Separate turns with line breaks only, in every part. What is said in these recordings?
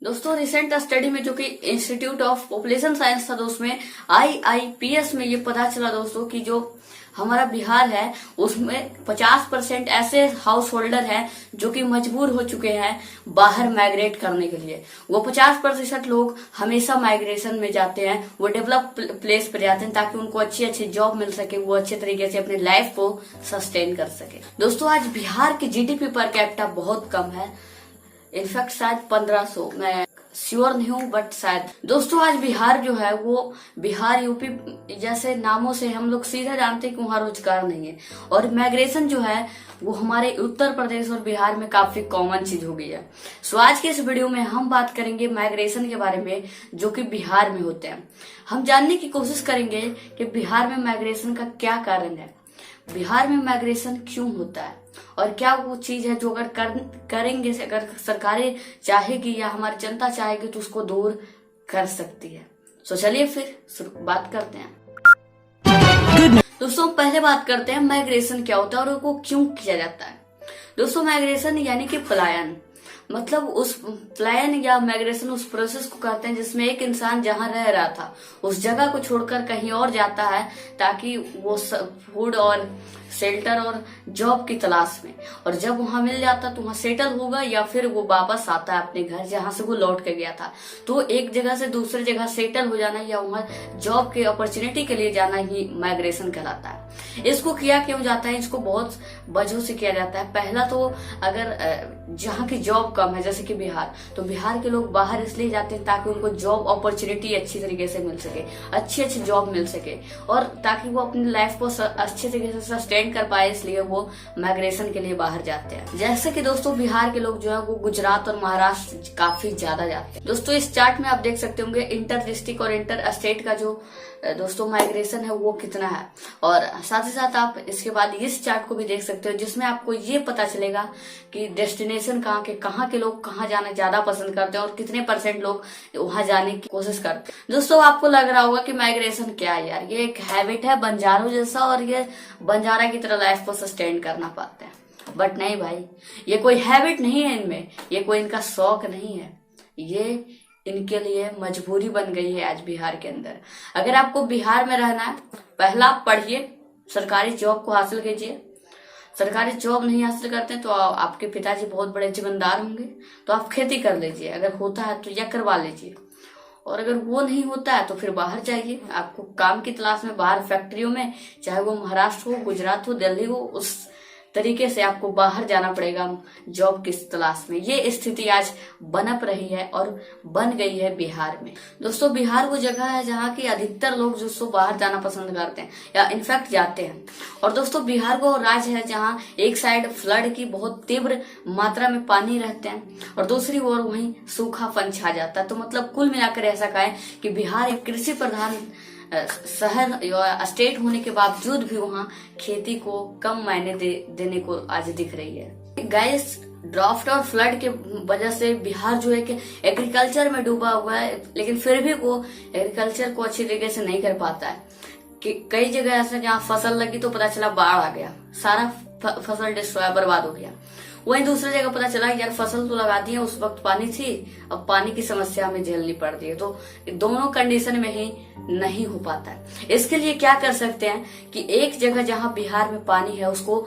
दोस्तों recent study में जो कि इंस्टीट्यूट ऑफ पॉपुलेशन साइंस था दोस्त में IIPS में ये पता चला दोस्तों कि जो हमारा बिहार है उसमें 50% ऐसे हाउस होल्डर हैं जो कि मजबूर हो चुके हैं बाहर माइग्रेट करने के लिए। वो 50% लोग हमेशा माइग्रेशन में जाते हैं, वो डेवलप प्लेस पर जाते हैं ताकि उनको अच्छी अच्छी जॉब मिल सके, वो अच्छे तरीके से अपनी लाइफ को सस्टेन कर सके। दोस्तों आज बिहार की GDP पर कैपिटा बहुत कम है, इनफैक्ट शायद 1500, मैं श्योर नहीं हूँ बट शायद। दोस्तों आज बिहार जो है वो बिहार यूपी जैसे नामों से हम लोग सीधा जानते हैं कि वहाँ रोजगार नहीं है, और माइग्रेशन जो है वो हमारे उत्तर प्रदेश और बिहार में काफी कॉमन चीज हो गई है। सो आज के इस वीडियो में हम बात करेंगे माइग्रेशन के बारे में जो कि बिहार में होते हैं। हम जानने की कोशिश करेंगे कि बिहार में माइग्रेशन का क्या कारण है, बिहार में माइग्रेशन क्यों होता है, और क्या वो चीज है जो अगर करेंगे, अगर सरकारें चाहेगी या हमारी जनता चाहेगी तो उसको दूर कर सकती है। तो चलिए फिर बात करते हैं। दोस्तों पहले बात करते हैं माइग्रेशन क्या होता है और वो क्यों किया जाता है। दोस्तों माइग्रेशन यानी कि पलायन, मतलब उस पलायन या माइग्रेशन उस प्रोसेस को करते हैं जिसमें एक इंसान जहां रह रहा था उस जगह को छोड़कर कहीं और जाता है ताकि वो फूड और शेल्टर और जॉब की तलाश में, और जब वहां मिल जाता तो वहां सेटल होगा या फिर वो वापस आता है अपने घर जहां से वो लौट के गया था। तो एक जगह से दूसरी जगह सेटल हो जाना या वहां जॉब के अपॉर्चुनिटी के लिए जाना ही माइग्रेशन कहलाता है। इसको किया क्यों जाता है, इसको बहुत वजहों से किया जाता है। पहला तो अगर जहाँ की जॉब कम है जैसे कि बिहार, तो बिहार के लोग बाहर इसलिए जाते हैं ताकि उनको जॉब अपॉर्चुनिटी अच्छी तरीके से मिल सके, अच्छी अच्छी जॉब मिल सके, और ताकि वो अपनी लाइफ को अच्छे तरीके से सस्टेन कर पाए, इसलिए वो माइग्रेशन के लिए बाहर जाते हैं। जैसे कि दोस्तों बिहार के लोग जो है वो गुजरात और महाराष्ट्र काफी ज्यादा जाते हैं। दोस्तों इस चार्ट में आप देख सकते होंगे इंटर डिस्ट्रिक्ट और इंटर स्टेट का जो दोस्तों माइग्रेशन है वो कितना है, और साथ ही साथ आप इसके बाद इस चार्ट को भी देख सकते हो जिसमें आपको ये पता चलेगा कि डेस्टिनेशन कहाँ के लोग कहाँ जाना ज्यादा पसंद करते हैं और कितने % लोग वहां जाने की कोशिश करते हैं। दोस्तों आपको लग रहा होगा कि माइग्रेशन क्या है यार, ये एक हैबिट है बंजारों जैसा और ये बंजारा की तरह लाइफ को सस्टेन करना पाते हैं। बट नहीं भाई, ये कोई हैबिट नहीं है इनमें, ये कोई इनका शौक नहीं है, ये इनके लिए मजबूरी बन गई है आज बिहार के अंदर। अगर आपको बिहार में रहना है, पहला आप पढ़िए, सरकारी जॉब को हासिल कीजिए। सरकारी जॉब नहीं हासिल करते तो आपके पिताजी बहुत बड़े जिम्मेदार होंगे तो आप खेती कर लीजिए, अगर होता है तो यह करवा लीजिए, और अगर वो नहीं होता है तो फिर बाहर जाइए। आपको काम की तलाश में बाहर फैक्ट्रियों में, चाहे वो महाराष्ट्र हो, गुजरात हो, दिल्ली हो, उस तरीके से आपको बाहर जाना पड़ेगा जॉब की तलाश में। ये स्थिति आज बनप रही है और बन गई है बिहार में। दोस्तों बिहार वो जगह है जहाँ की अधिकतर लोग जो बाहर जाना पसंद करते हैं या इनफैक्ट जाते हैं। और दोस्तों बिहार वो राज्य है जहाँ एक साइड फ्लड की बहुत तीव्र मात्रा में पानी रहते हैं और दूसरी ओर वहीं सूखापन छा जाता है। तो मतलब कुल मिलाकर ऐसा कहें कि बिहार एक कृषि प्रधान शहर या स्टेट होने के बावजूद भी वहाँ खेती को कम मायने देने को आज दिख रही है। गाइस ड्राफ्ट और फ्लड के वजह से बिहार जो है कि एग्रीकल्चर में डूबा हुआ है, लेकिन फिर भी वो एग्रीकल्चर को अच्छी तरीके से नहीं कर पाता है। कि कई जगह ऐसा जहाँ फसल लगी तो पता चला बाढ़ आ गया, सारा फसल डिस्ट्रॉय बर्बाद हो गया। वहीं दूसरी जगह पता चला यार फसल तो लगा दी है, उस वक्त पानी थी, अब पानी की समस्या हमें झेलनी पड़ रही है। तो दोनों कंडीशन में ही नहीं हो पाता है। इसके लिए क्या कर सकते हैं कि एक जगह जहां बिहार में पानी है उसको,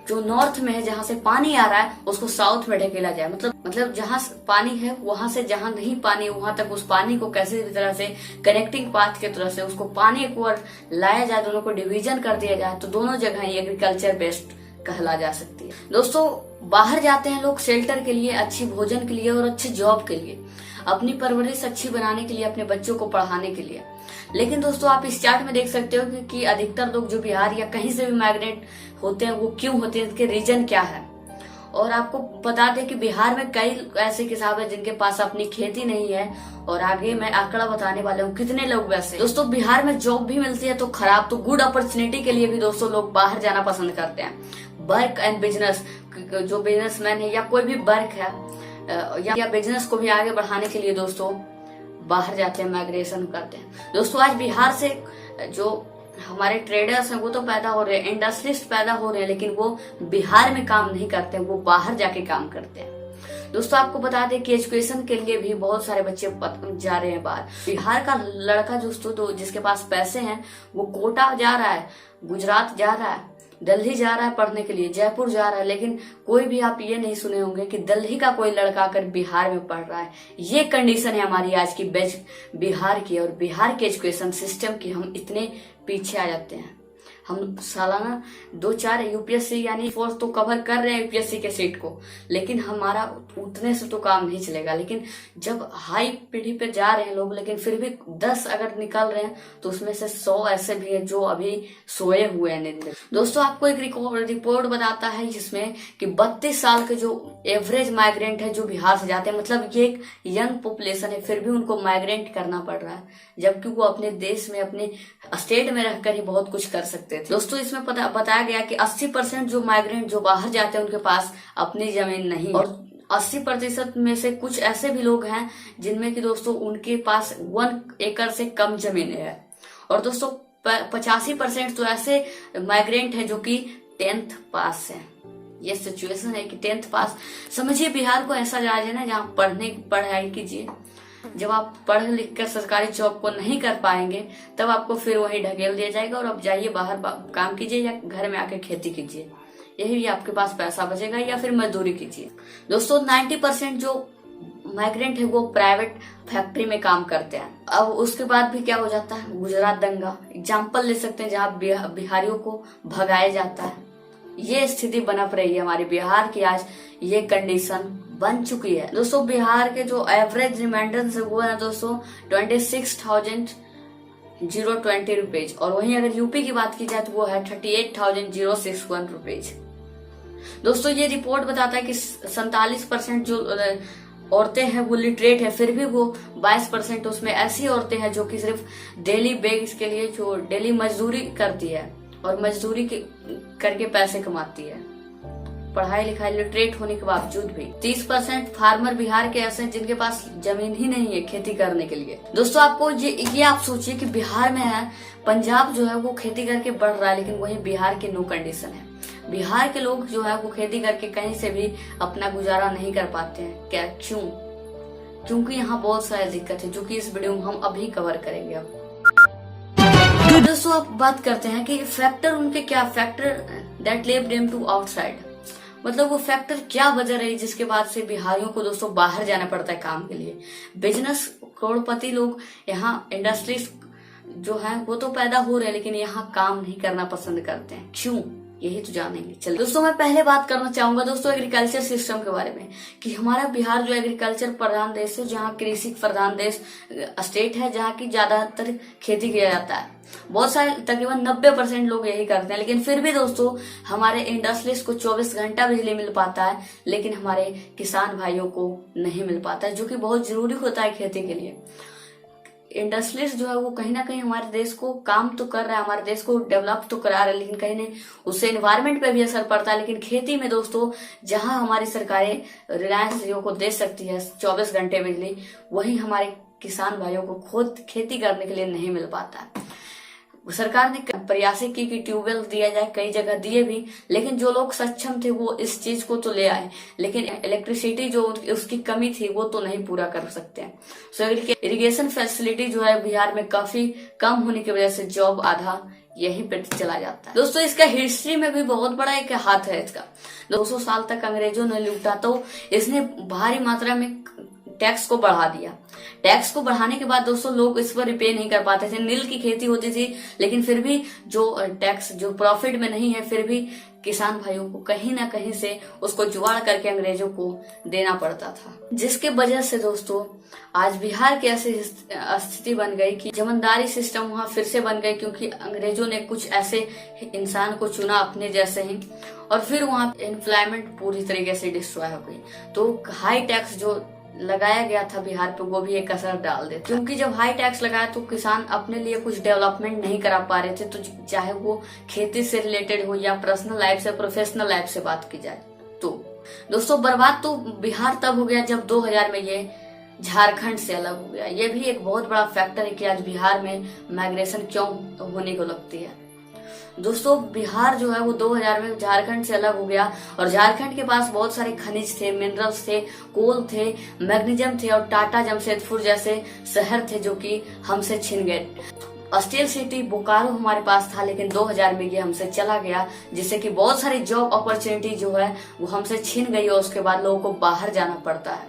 जो नॉर्थ में है जहां से पानी आ रहा है, उसको साउथ में ढकेला जाए। मतलब जहां पानी है वहां से जहां नहीं पानी वहां तक उस पानी को कैसे भी तरह से कनेक्टिंग पाथ के तरह से उसको पानी को लाया जाए, दोनों को डिवीजन कर दिया जाए, तो दोनों जगह एग्रीकल्चर बेस्ड कहला जा सकती है। दोस्तों बाहर जाते हैं लोग शेल्टर के लिए, अच्छी भोजन के लिए और अच्छी जॉब के लिए, अपनी परवरिश अच्छी बनाने के लिए, अपने बच्चों को पढ़ाने के लिए। लेकिन दोस्तों आप इस चार्ट में देख सकते हो कि अधिकतर लोग जो बिहार या कहीं से भी माइग्रेट होते हैं वो क्यों होते हैं, इसके रीजन क्या है। और आपको बता दें कि बिहार में कई ऐसे किसान हैं जिनके पास अपनी खेती नहीं है, और आगे मैं आंकड़ा बताने वाला हूँ कितने लोग वैसे। दोस्तों बिहार में जॉब भी मिलती है तो खराब, तो गुड अपॉर्चुनिटी के लिए भी दोस्तों लोग बाहर जाना पसंद करते हैं। वर्क एंड बिजनेस, जो बिजनेसमैन है या कोई भी वर्क है या बिजनेस को भी आगे बढ़ाने के लिए दोस्तों बाहर जाते हैं, माइग्रेशन करते हैं। दोस्तों आज बिहार से जो हमारे ट्रेडर्स हैं वो तो पैदा हो रहे हैं, इंडस्ट्रिस्ट पैदा हो रहे हैं, लेकिन वो बिहार में काम नहीं करते, वो बाहर जाके काम करते हैं। दोस्तों आपको बता दें कि एजुकेशन के लिए भी बहुत सारे बच्चे जा रहे हैं बाहर। बिहार का लड़का दोस्तों जिसके पास पैसे हैं वो कोटा जा रहा है, गुजरात जा रहा है, दिल्ली जा रहा है पढ़ने के लिए, जयपुर जा रहा है, लेकिन कोई भी आप ये नहीं सुने होंगे कि दिल्ली का कोई लड़का आकर बिहार में पढ़ रहा है। ये कंडीशन है हमारी आज की बिहार की, और बिहार के एजुकेशन सिस्टम की हम इतने पीछे आ जाते हैं। हम सालाना 2-4 यूपीएससी यानी फोर्स तो कवर कर रहे हैं यूपीएससी के सीट को, लेकिन हमारा उतने से तो काम नहीं चलेगा। लेकिन जब हाई पीढ़ी पे जा रहे हैं लोग, लेकिन फिर भी 10 अगर निकल रहे हैं तो उसमें से 100 ऐसे भी हैं जो अभी सोए हुए हैं नींद। दोस्तों आपको एक रिपोर्ट बताता है जिसमें कि 32 साल के जो एवरेज माइग्रेंट है जो बिहार से जाते हैं, मतलब ये एक यंग पॉपुलेशन है, फिर भी उनको माइग्रेंट करना पड़ रहा है, जबकि वो अपने देश में अपने स्टेट में रहकर ही बहुत कुछ कर सकते थे। दोस्तों इसमें बताया गया कि 80% जो माइग्रेंट जो बाहर जाते हैं उनके पास अपनी जमीन नहीं, और 80% में से कुछ ऐसे भी लोग हैं जिनमें कि दोस्तों उनके पास 1 एकड़ से कम जमीन है। और दोस्तों 85% तो ऐसे माइग्रेंट हैं जो कि 10th पास है। ये सिचुएशन है कि 10th पास, समझिए बिहार को ऐसा राज्य है ना जहाँ पढ़ाई कीजिए, जब आप पढ़ लिख कर सरकारी जॉब को नहीं कर पाएंगे तब आपको फिर वही ढकेल दिया जाएगा और अब जाइए बाहर काम कीजिए या घर में आकर खेती कीजिए, यही आपके पास पैसा बचेगा, या फिर मजदूरी कीजिए। दोस्तों 90% जो माइग्रेंट है वो प्राइवेट फैक्ट्री में काम करते हैं। अब उसके बाद भी क्या हो जाता है, गुजरात दंगा एग्जाम्पल ले सकते हैं जहाँ बिहारियों को भगाया जाता है। ये स्थिति बनप रही है हमारे बिहार की, आज ये कंडीशन बन चुकी है। दोस्तों बिहार के जो एवरेज रिमाइंडेंस है वो है दोस्तों 26,020 रुपीज, और वहीं अगर यूपी की बात की जाए तो वो है 38,061 रुपीज। दोस्तों ये रिपोर्ट बताता है कि 47% जो औरतें हैं वो लिटरेट है, फिर भी वो 22% उसमें ऐसी औरतें हैं जो कि सिर्फ डेली बेस के लिए जो डेली मजदूरी करती है और मजदूरी करके पैसे कमाती है, पढ़ाई लिखाई लिटरेट होने के बावजूद भी। 30% फार्मर बिहार के ऐसे हैं जिनके पास जमीन ही नहीं है खेती करने के लिए। दोस्तों आपको ये आप सोचिए कि बिहार में है, पंजाब जो है वो खेती करके बढ़ रहा है, लेकिन वही बिहार की नो कंडीशन है। बिहार के लोग जो है वो खेती करके कहीं से भी अपना गुजारा नहीं कर पाते हैं। क्या क्यों? क्योंकि यहाँ बहुत सारी दिक्कत है जो कि इस वीडियो में हम अभी कवर करेंगे। अब दोस्तों आप बात करते हैं कि फैक्टर उनके क्या, factor that led them to outside, मतलब वो फैक्टर क्या वजह रही जिसके बाद से बिहारियों को दोस्तों बाहर जाना पड़ता है काम के लिए। बिजनेस करोड़पति लोग यहाँ, इंडस्ट्रीज जो है वो तो पैदा हो रहे हैं, लेकिन यहाँ काम नहीं करना पसंद करते हैं। क्यों? यही तो जानेंगे। चलिए दोस्तों मैं पहले बात करना चाहूंगा दोस्तों एग्रीकल्चर सिस्टम के बारे में, कि हमारा बिहार जो एग्रीकल्चर प्रधान देश है, जहाँ कृषि प्रधान देश स्टेट है, जहाँ की ज्यादातर खेती किया जाता है। बहुत सारे तकरीबन 90% लोग यही करते हैं, लेकिन फिर भी दोस्तों हमारे इंडस्ट्रीज को 24 घंटा बिजली मिल पाता है, लेकिन हमारे किसान भाइयों को नहीं मिल पाता है, जो कि बहुत जरूरी होता है खेती के लिए। इंडस्ट्रीज जो है वो कहीं ना कहीं हमारे देश को काम तो कर रहा है, हमारे देश को डेवलप तो करा रहा है, लेकिन कहीं नहीं उससे एनवायरमेमेंट पे भी असर पड़ता है। लेकिन खेती में दोस्तों जहां हमारी सरकारें रिलायंस जियो को दे सकती है 24 घंटे बिजली, वहीं हमारे किसान भाइयों को खुद खेती करने के लिए नहीं मिल पाता है। सरकार ने प्रयास की कि ट्यूबवेल दिया जाए, कई जगह दिए भी, लेकिन जो लोग सक्षम थे वो इस चीज को तो ले आए, लेकिन इलेक्ट्रिसिटी जो उसकी कमी थी वो तो नहीं पूरा कर सकते हैं। सो इरिगेशन फैसिलिटी जो है बिहार में काफी कम होने की वजह से जॉब आधा यहीं पे चला जाता है। दोस्तों इसका हिस्ट्री में भी बहुत बड़ा एक हाथ है इसका। 200 साल तक अंग्रेजों ने लूटा तो इसने भारी मात्रा में टैक्स को बढ़ा दिया। टैक्स को बढ़ाने के बाद दोस्तों लोग इस पर रिपे नहीं कर पाते थे। नील की खेती होती थी, लेकिन फिर भी जो टैक्स जो प्रॉफिट में नहीं है, फिर भी किसान भाइयों को कहीं ना कहीं से उसको जुगाड़ करके अंग्रेजों को देना पड़ता था, जिसके वजह से दोस्तों आज बिहार की ऐसी स्थिति बन गई कि जमींदारी सिस्टम वहां फिर से बन गई, क्योंकि अंग्रेजों ने कुछ ऐसे इंसान को चुना अपने जैसे ही, और फिर वहां एम्प्लॉयमेंट पूरी तरीके से डिस्ट्रॉय हो गई। तो हाई टैक्स जो लगाया गया था बिहार पे वो भी एक असर डाल देता, क्योंकि जब हाई टैक्स लगाया तो किसान अपने लिए कुछ डेवलपमेंट नहीं करा पा रहे थे। तो चाहे वो खेती से रिलेटेड हो या पर्सनल लाइफ से, प्रोफेशनल लाइफ से बात की जाए तो दोस्तों बर्बाद तो बिहार तब हो गया जब 2000 में ये झारखंड से अलग हो गया। ये भी एक बहुत बड़ा फैक्टर है कि आज बिहार में माइग्रेशन क्यों होने को लगती है। दोस्तों बिहार जो है वो 2000 में झारखंड से अलग हो गया और झारखंड के पास बहुत सारे खनिज थे, मिनरल्स थे, कोल थे, मैग्नीशियम थे और टाटा जमशेदपुर जैसे शहर थे जो कि हमसे छिन गए। स्टील सिटी बोकारो हमारे पास था लेकिन 2000 में ये हमसे चला गया, जिससे कि बहुत सारी जॉब अपॉर्चुनिटी जो है वो हमसे छिन गई और उसके बाद लोगों को बाहर जाना पड़ता है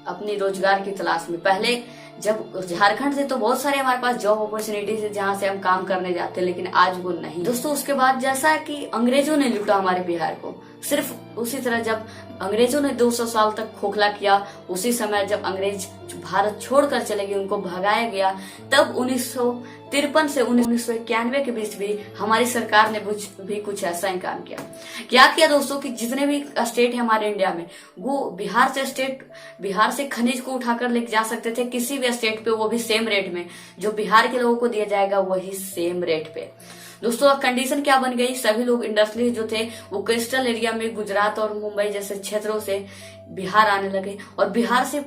अपनी रोजगार की तलाश में। पहले जब झारखंड थे तो बहुत सारे हमारे पास जॉब अपॉर्चुनिटी है जहां से हम काम करने जाते, लेकिन आज वो नहीं। दोस्तों उसके बाद जैसा कि अंग्रेजों ने लूटा हमारे बिहार को, सिर्फ उसी तरह जब अंग्रेजों ने 200 साल तक खोखला किया, उसी समय जब अंग्रेज भारत छोड़कर चले गए, उनको भगाया गया, तब 1953 से 1991 के बीच भी हमारी सरकार ने भी कुछ ऐसा ही काम किया। क्या किया दोस्तों कि जितने भी स्टेट है हमारे इंडिया में, वो बिहार से खनिज को उठाकर लेके जा सकते थे किसी भी स्टेट पे, वो भी सेम रेट में। जो बिहार के लोगों को दिया जाएगा वही सेम रेट पे। दोस्तों कंडीशन क्या बन गई, सभी लोग इंडस्ट्री जो थे वो कोस्टल एरिया में गुजरात और मुंबई जैसे क्षेत्रों से बिहार आने लगे और बिहार से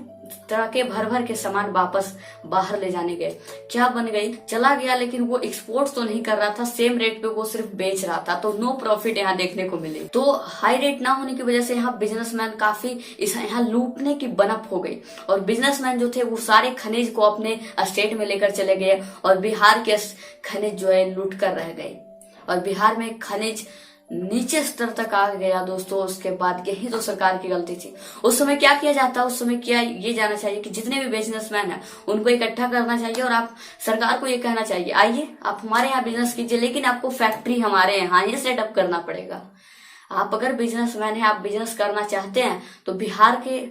ट्रके भर के सामान वापस बाहर ले जाने गए। क्या बन गई, चला गया लेकिन वो एक्सपोर्ट तो नहीं कर रहा था, सेम रेट पे वो सिर्फ बेच रहा था, तो नो प्रॉफिट यहाँ देखने को मिले। तो हाई रेट ना होने की वजह से यहाँ बिजनेसमैन काफी यहाँ लूटने की बनप हो गई और बिजनेसमैन जो थे वो सारे खनिज को अपने स्टेट में लेकर चले गए और बिहार के खनिज जो है लूट कर रह गए और बिहार में खनिज नीचे स्तर तक आ गया। दोस्तों उसके बाद यही तो सरकार की गलती थी। उस समय क्या किया जाता, उस समय क्या ये जाना चाहिए कि जितने भी बिजनेसमैन हैं उनको इकट्ठा करना चाहिए और आप सरकार को ये कहना चाहिए, आइए आप हमारे यहाँ बिजनेस कीजिए, लेकिन आपको फैक्ट्री हमारे यहाँ ही सेटअप करना पड़ेगा। आप अगर बिजनेसमैन है, आप बिजनेस करना चाहते हैं तो बिहार के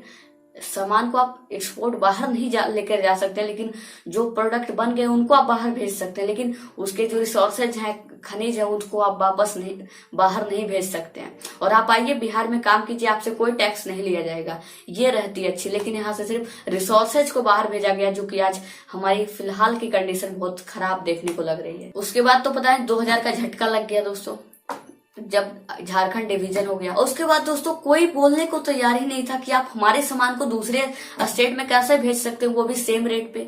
सामान को आप एक्सपोर्ट बाहर नहीं लेकर जा सकते, लेकिन जो प्रोडक्ट बन गए उनको आप बाहर भेज सकते हैं, लेकिन उसके जो रिसोर्सेज हैं, खनिज है, उसको आप वापस नहीं बाहर नहीं भेज सकते हैं। और आप आइए बिहार में काम कीजिए, आपसे कोई टैक्स नहीं लिया जाएगा, ये रहती है अच्छी। लेकिन यहाँ से सिर्फ रिसोर्सेज को बाहर भेजा गया, जो कि आज हमारी फिलहाल की कंडीशन बहुत खराब देखने को लग रही है। उसके बाद तो पता है 2000 का झटका लग गया दोस्तों, जब झारखंड डिवीजन हो गया। उसके बाद दोस्तों कोई बोलने को तैयार ही नहीं था कि आप हमारे सामान को दूसरे स्टेट में कैसे भेज सकते हो, वो भी सेम रेट पे।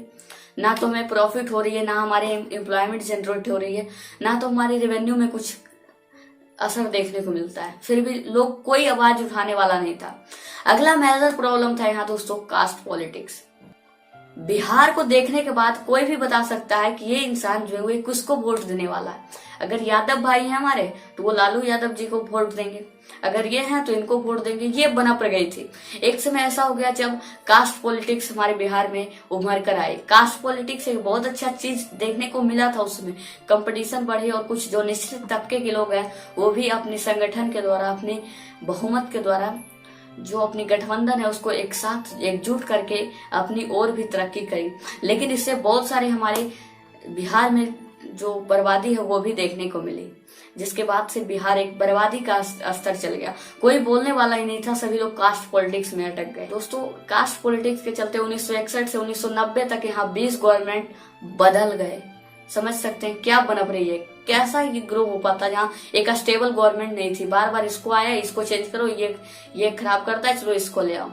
ना तो हमें प्रॉफिट हो रही है, ना हमारे एम्प्लॉयमेंट जनरेट हो रही है, ना तो हमारी रेवेन्यू में कुछ असर देखने को मिलता है, फिर भी लोग कोई आवाज उठाने वाला नहीं था। अगला मेजर प्रॉब्लम था यहाँ दोस्तों कास्ट पॉलिटिक्स। बिहार को देखने के बाद कोई भी बता सकता है कि ये इंसान जो है वो किसको वोट देने वाला है। अगर यादव भाई है हमारे तो वो लालू यादव जी को वोट देंगे, अगर ये हैं तो इनको वोट देंगे, ये बना पड़ गई थी। एक समय ऐसा हो गया जब कास्ट पॉलिटिक्स हमारे बिहार में उभर कर आई। कास्ट पॉलिटिक्स एक बहुत अच्छा चीज देखने को मिला था, उसमें कंपटीशन बढ़ी और कुछ जो निश्चित तबके के लोग हैं वो भी अपने संगठन के द्वारा, अपनी बहुमत के द्वारा, जो अपनी गठबंधन है उसको एक साथ एकजुट करके अपनी और भी तरक्की करी। लेकिन इससे बहुत सारे हमारे बिहार में जो बर्बादी है वो भी देखने को मिली, जिसके बाद से बिहार एक बर्बादी का स्तर चल गया। कोई बोलने वाला ही नहीं था, सभी लोग कास्ट पॉलिटिक्स में अटक गए। दोस्तों कास्ट पॉलिटिक्स के चलते 1961 से 1990 तक यहाँ 20 गवर्नमेंट बदल गए। समझ सकते हैं क्या बनप रही है, कैसा ये ग्रो हो पाता जहाँ एक स्टेबल गवर्नमेंट नहीं थी। बार बार इसको आया, इसको चेंज करो, ये खराब करता है, चलो इसको ले आओ।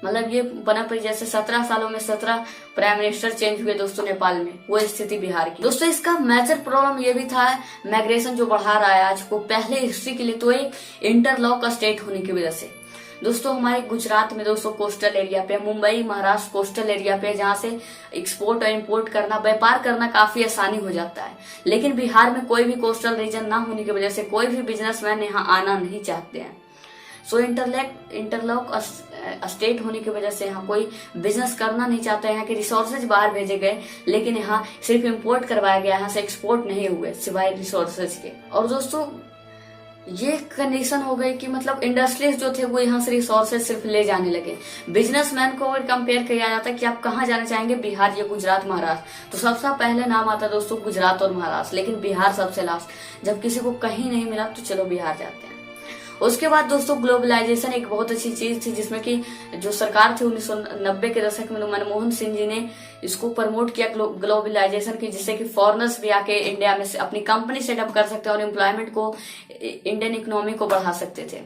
मतलब ये बनप रही जैसे 17 सालों में 17 प्राइम मिनिस्टर चेंज हुए दोस्तों नेपाल में, वो स्थिति बिहार की। दोस्तों इसका मेजर प्रॉब्लम ये भी था माइग्रेशन जो बढ़ा रहा है आज को, पहले हिस्ट्री के लिए तो एक इंटरलॉक स्टेट होने की वजह से। दोस्तों हमारे गुजरात में दोस्तों कोस्टल एरिया पे, मुंबई महाराष्ट्र कोस्टल एरिया पे, जहाँ से एक्सपोर्ट और इंपोर्ट करना, व्यापार करना काफी आसानी हो जाता है। लेकिन बिहार में कोई भी कोस्टल रीजन ना होने की वजह से कोई भी बिजनेसमैन यहाँ आना नहीं चाहते हैं। सो इंटरलॉक स्टेट होने की वजह से यहाँ कोई बिजनेस करना नहीं चाहता है। यहाँ के रिसोर्सेज बाहर भेजे गए, लेकिन यहाँ सिर्फ इंपोर्ट करवाया गया, यहाँ से एक्सपोर्ट नहीं हुए सिवाय रिसोर्सेज के। और दोस्तों ये कंडीशन हो गई कि मतलब इंडस्ट्रीज जो थे वो यहाँ से रिसोर्सेज सिर्फ ले जाने लगे। बिजनेसमैन को अगर कंपेयर किया जाता है कि आप कहाँ जाना चाहेंगे, बिहार या गुजरात महाराष्ट्र, तो सबसे पहले नाम आता दोस्तों गुजरात और महाराष्ट्र, लेकिन बिहार सबसे लास्ट। जब किसी को कहीं नहीं मिला तो चलो बिहार जाते हैं। उसके बाद दोस्तों ग्लोबलाइजेशन एक बहुत अच्छी चीज थी, जिसमें कि जो सरकार थी 1990 के दशक में मनमोहन सिंह जी ने इसको प्रमोट किया ग्लोबलाइजेशन की, जिससे कि फॉरेनर्स भी आके इंडिया में अपनी कंपनी सेटअप कर सकते हैं और एम्प्लॉयमेंट को, इंडियन इकोनॉमी को बढ़ा सकते थे।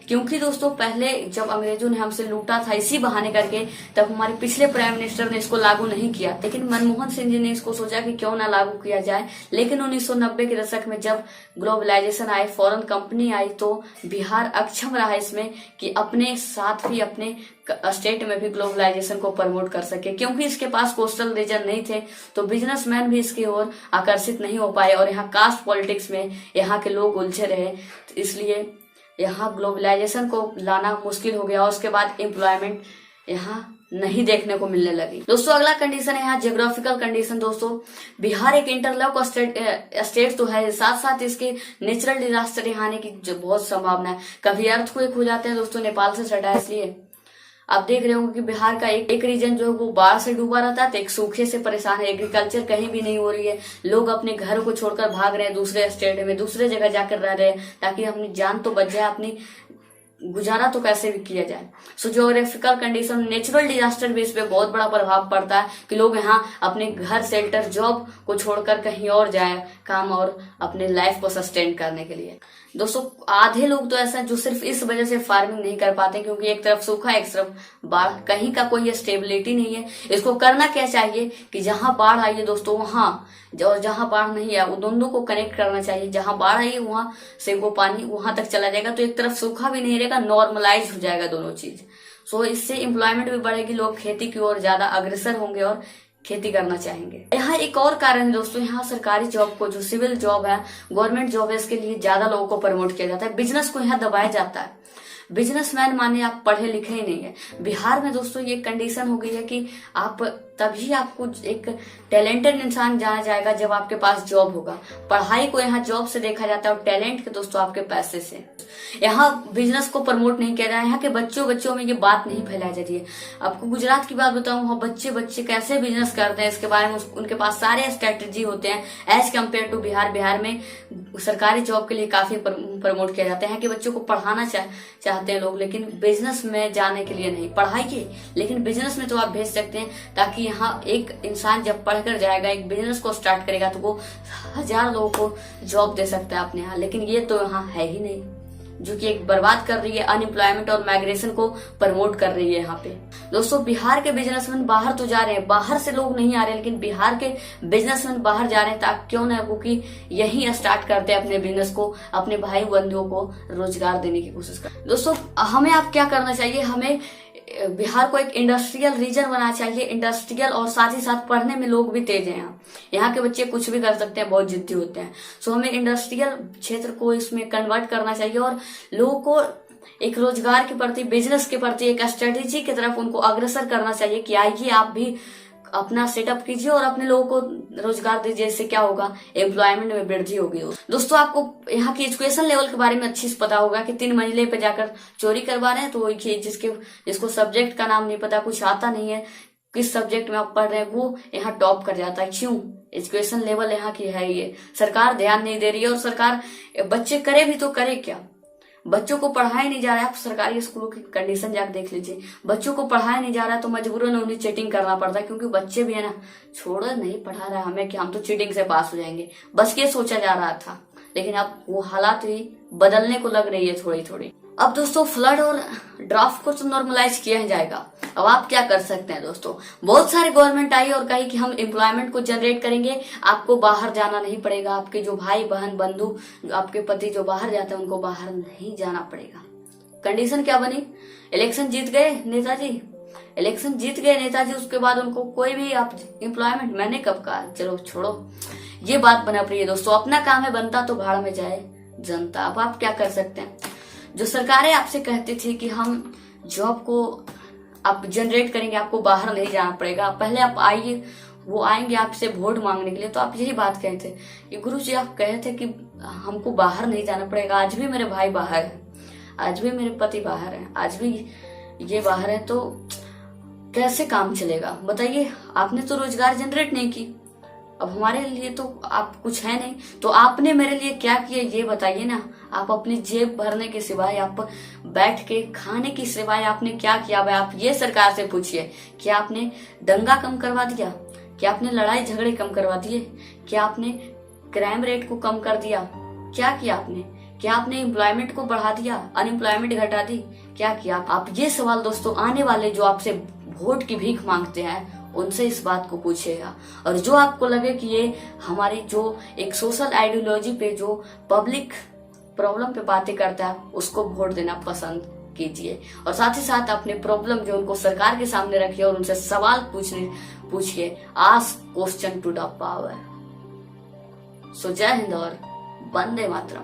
क्योंकि दोस्तों पहले जब अंग्रेजों ने हमसे लूटा था इसी बहाने करके, तब हमारे पिछले प्राइम मिनिस्टर ने इसको लागू नहीं किया, लेकिन मनमोहन सिंह जी ने इसको सोचा कि क्यों ना लागू किया जाए। लेकिन 1990 के दशक में जब ग्लोबलाइजेशन आए, फॉरेन कंपनी आई, तो बिहार अक्षम रहा इसमें कि अपने साथ भी अपने स्टेट में भी ग्लोबलाइजेशन को प्रमोट कर सके। क्योंकि इसके पास कोस्टल रीजन नहीं थे तो बिजनेसमैन भी इसकी ओर आकर्षित नहीं हो पाए और यहाँ कास्ट पॉलिटिक्स में यहाँ के लोग उलझे रहे, तो इसलिए यहाँ ग्लोबलाइजेशन को लाना मुश्किल हो गया और उसके बाद एम्प्लॉयमेंट यहाँ नहीं देखने को मिलने लगी। दोस्तों अगला कंडीशन है यहाँ जियोग्राफिकल कंडीशन। दोस्तों बिहार एक इंटरलॉक स्टेट तो है, साथ साथ इसके नेचुरल डिजास्टर यहाँ आने की बहुत संभावना है। कभी अर्थक्वेक हो जाते हैं दोस्तों, नेपाल से सटा है, इसलिए आप देख रहे होंगे कि बिहार का एक रीजन जो है वो बाढ़ से डूबा रहता है, तो एक सूखे से परेशान है, एग्रीकल्चर कहीं भी नहीं हो रही है, लोग अपने घर को छोड़कर भाग रहे हैं दूसरे स्टेट में, दूसरे जगह जाकर रह रहे हैं ताकि अपनी जान तो बच जाए, अपनी गुजारा तो कैसे भी किया जाए। सो जियोग्राफिकल कंडीशन, नेचुरल डिजास्टर भी इस पे बहुत बड़ा प्रभाव पड़ता है कि लोग यहाँ अपने घर, शेल्टर, जॉब को छोड़कर कहीं और जाए काम और अपने लाइफ को सस्टेन करने के लिए। दोस्तों आधे लोग तो ऐसा जो सिर्फ इस वजह से फार्मिंग नहीं कर पाते क्योंकि एक तरफ सूखा एक तरफ बाढ़, कहीं का कोई स्टेबिलिटी नहीं है। इसको करना क्या चाहिए कि जहां बाढ़ आई है दोस्तों वहां, और जहां बाढ़ नहीं है वो दोनों को कनेक्ट करना चाहिए। जहां बाढ़ आई है वहां से वो पानी वहां तक चला जाएगा तो एक तरफ सूखा भी नहीं रहेगा, नॉर्मलाइज हो जाएगा दोनों चीज। सो इससे एम्प्लॉयमेंट भी बढ़ेगी, लोग खेती की ओर ज्यादा अग्रसर होंगे और खेती करना चाहेंगे। यहाँ एक और कारण है दोस्तों, यहाँ सरकारी जॉब को, जो सिविल जॉब है, गवर्नमेंट जॉब है, इसके लिए ज्यादा लोगों को प्रमोट किया जाता है। बिजनेस को यहाँ दबाया जाता है। बिजनेसमैन माने आप पढ़े लिखे ही नहीं है। बिहार में दोस्तों ये कंडीशन हो गई है कि आप तभी आपको एक टैलेंटेड इंसान जाना जाएगा जब आपके पास जॉब होगा। पढ़ाई को यहाँ जॉब से देखा जाता है और टैलेंट के दोस्तों आपके पैसे से। यहाँ बिजनेस को प्रमोट नहीं किया जा रहा है। यहाँ के बच्चों में ये बात नहीं फैलाई जा रही है। आपको गुजरात की बात बताऊं, वहाँ बच्चे कैसे बिजनेस करते हैं इसके बारे में उनके पास सारे स्ट्रेटेजी होते हैं as compare to Bihar. Bihar में सरकारी जॉब के लिए काफी प्रमोट किया जाता है। यहाँ के बच्चों को पढ़ाना चाहते हैं लोग, लेकिन बिजनेस में जाने के लिए नहीं। पढ़ाई के लेकिन बिजनेस में तो आप भेज सकते हैं, ताकि यहाँ एक इंसान जब पढ़कर जाएगा, एक बिजनेस को स्टार्ट करेगा तो वो 1000 लोगों को जॉब दे सकता है अपने यहाँ। लेकिन ये तो यहाँ है ही नहीं, जो कि एक बर्बाद कर रही है, अनएम्प्लॉयमेंट और माइग्रेशन को प्रमोट कर रही है यहाँ पे। दोस्तों बिहार के बिजनेसमैन बाहर तो जा रहे हैं, बाहर से लोग नहीं आ रहे, लेकिन बिहार के बिजनेसमैन बाहर जा रहे हैं ताकि क्यों ना वो कि यही स्टार्ट करते हैं अपने बिजनेस को, अपने भाई बंधुओं को रोजगार देने की कोशिश कर। दोस्तों हमें आप क्या करना चाहिए, हमें बिहार को एक इंडस्ट्रियल रीजन बनाना चाहिए, इंडस्ट्रियल, और साथ ही साथ पढ़ने में लोग भी तेज हैं। यहाँ के बच्चे कुछ भी कर सकते हैं, बहुत जिद्दी होते हैं। सो हमें इंडस्ट्रियल क्षेत्र को इसमें कन्वर्ट करना चाहिए और लोगों को एक रोजगार के प्रति, बिजनेस के प्रति एक स्ट्रेटेजी की तरफ उनको अग्रसर करना चाहिए कि आइए आप भी अपना सेटअप कीजिए और अपने लोगों को रोजगार दीजिए। इससे क्या होगा, एम्प्लॉयमेंट में वृद्धि होगी। दोस्तों आपको यहाँ की एजुकेशन लेवल के बारे में अच्छी से पता होगा कि 3 मंजिले पे जाकर चोरी करवा रहे हैं, तो जिसको सब्जेक्ट का नाम नहीं पता, कुछ आता नहीं है, किस सब्जेक्ट में आप पढ़ रहे हैं, वो यहाँ टॉप कर जाता है। क्यों? एजुकेशन लेवल यहाँ की है ये। सरकार ध्यान नहीं दे रही है और सरकार, बच्चे करे भी तो करे क्या, बच्चों को पढ़ाया नहीं जा रहा है। आप सरकारी स्कूलों की कंडीशन जाकर देख लीजिए, बच्चों को पढ़ाया नहीं जा रहा है तो मजबूरन उन्हें चीटिंग करना पड़ता है, क्योंकि बच्चे भी है ना, छोड़ो नहीं पढ़ा रहा है हमें कि हम तो चीटिंग से पास हो जाएंगे, बस ये सोचा जा रहा था। लेकिन अब वो हालात ही बदलने को लग रही है थोड़ी थोड़ी। अब दोस्तों फ्लड और ड्राफ्ट को तो नॉर्मलाइज किया ही जाएगा। अब आप क्या कर सकते हैं दोस्तों, बहुत सारे गवर्नमेंट आई और कही कि हम एम्प्लॉयमेंट को जनरेट करेंगे, आपको बाहर जाना नहीं पड़ेगा, आपके जो भाई बहन बंधु, आपके पति जो बाहर जाते हैं उनको बाहर नहीं जाना पड़ेगा। कंडीशन क्या बनी, इलेक्शन जीत गए नेताजी, इलेक्शन जीत गए नेताजी, उसके बाद उनको कोई भी आप एम्प्लॉयमेंट, मैंने कब कहा, चलो छोड़ो, ये बात बना पड़ी है दोस्तों। अपना काम है, बनता तो भाड़ में जाए जनता। अब आप क्या कर सकते हैं, जो सरकारें आपसे कहती थी कि हम जॉब को आप जनरेट करेंगे, आपको बाहर नहीं जाना पड़ेगा, पहले आप आइए, वो आएंगे आपसे वोट मांगने के लिए, तो आप यही बात कहे थे कि गुरु जी आप कहे थे कि हमको बाहर नहीं जाना पड़ेगा। आज भी मेरे भाई बाहर है, आज भी मेरे पति बाहर है, आज भी ये बाहर है, तो कैसे काम चलेगा बताइए। आपने तो रोजगार जनरेट नहीं की, अब हमारे लिए तो आप कुछ है नहीं, तो आपने मेरे लिए क्या किया ये बताइए ना। आप अपनी जेब भरने के सिवाय, आप बैठ के खाने की सिवाय आपने क्या किया भाई, आप ये सरकार से पूछिए। क्या आपने दंगा कम करवा दिया, क्या आपने लड़ाई झगड़े कम करवा दिए, क्या आपने क्राइम रेट को कम कर दिया, क्या किया आपने, क्या आपने एम्प्लॉयमेंट को बढ़ा दिया, अनएम्प्लॉयमेंट घटा दी, क्या किया आप? ये सवाल दोस्तों आने वाले जो आपसे वोट की भीख मांगते हैं उनसे इस बात को पूछेगा। और जो आपको लगे कि ये हमारी जो एक सोशल आइडियोलॉजी पे जो पब्लिक प्रॉब्लम पे बातें करता है उसको वोट देना पसंद कीजिए। और साथ ही साथ अपने प्रॉब्लम जो उनको सरकार के सामने रखिए और उनसे सवाल पूछिए। Ask question to the power. So Jai Hind और वंदे मातरम।